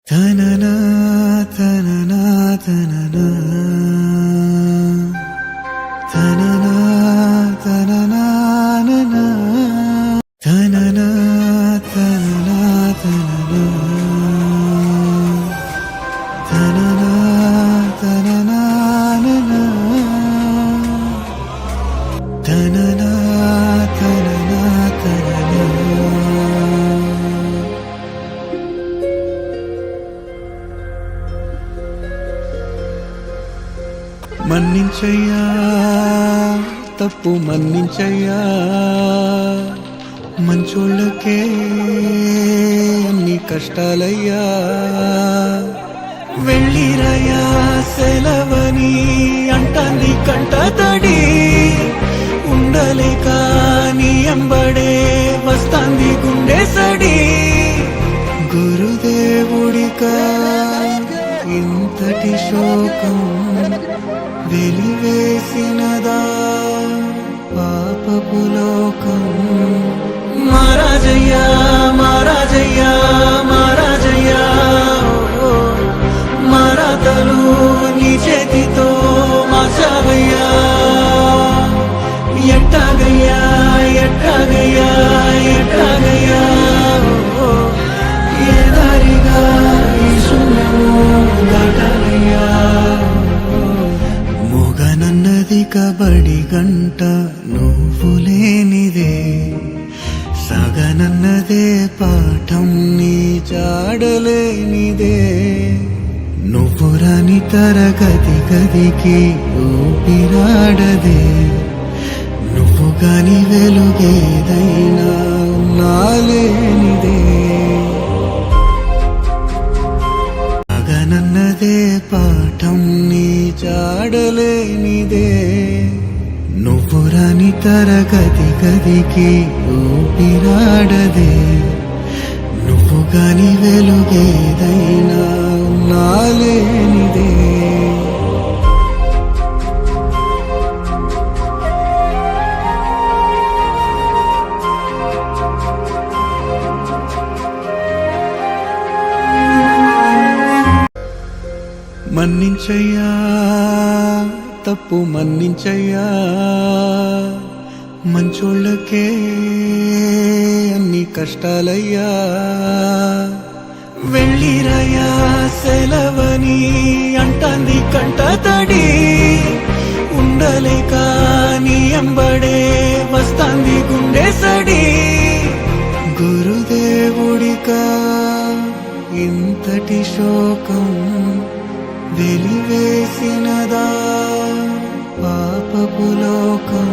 తననా తననా తననా తననా తననా తననా తననా తననా తననా తననా తననా తననా తననా మన్నించయ్యా తప్పు మన్నించయ్యా మంచోళ్ళకే అన్ని కష్టాలయ్యా వెళ్ళిరయ్యా సెలవని అంటాంది కంట తడి ఉండలేక నీ ఎంబడే వస్తాంది గుండె సడి గురుదేవుడికా ఇంతటి శోకం వెలివేసినదా పాపపు లోకం మహారాజయ్యా మహారాజయ్యా మహారాజయ్యా మరాతలు నీ చేతితో మార్చావయ్యా ఎట్టాగయ్యా ఎట్టాగయ్యా ఎట్టాగయ్యా ఏ దారిగా ఈ శూన్యము దాటాలయ్యా మొగనన్నది కబడి గంట నువ్వు లేనిదే సగనన్నదే పాఠం నీ జాడలేనిదే నువ్వు రాని తరగతి గదికి ఊపిరాడదే నువ్వు గాని వెలుగేదైనా నాలేనిదే సగనన్నదే పాఠం నీ జాడలేనిదే నువ్వు రాని తరగతి గదికి ఊపిరాడదే నువ్వు గాని వెలుగేదైనా నాలేనిదే మన్నించయ్యా తప్పు మన్నించయ్యా మంచోళ్ళకే అన్ని కష్టాలయ్యా వెళ్ళిరయ్యా సెలవని అంటాంది కంట తడి ఉండలేక నీ ఎంబడే వస్తాంది గుండె సడి గురుదేవుడికా ఇంతటి శోకం వెలివేసినదా పాపపు లోకం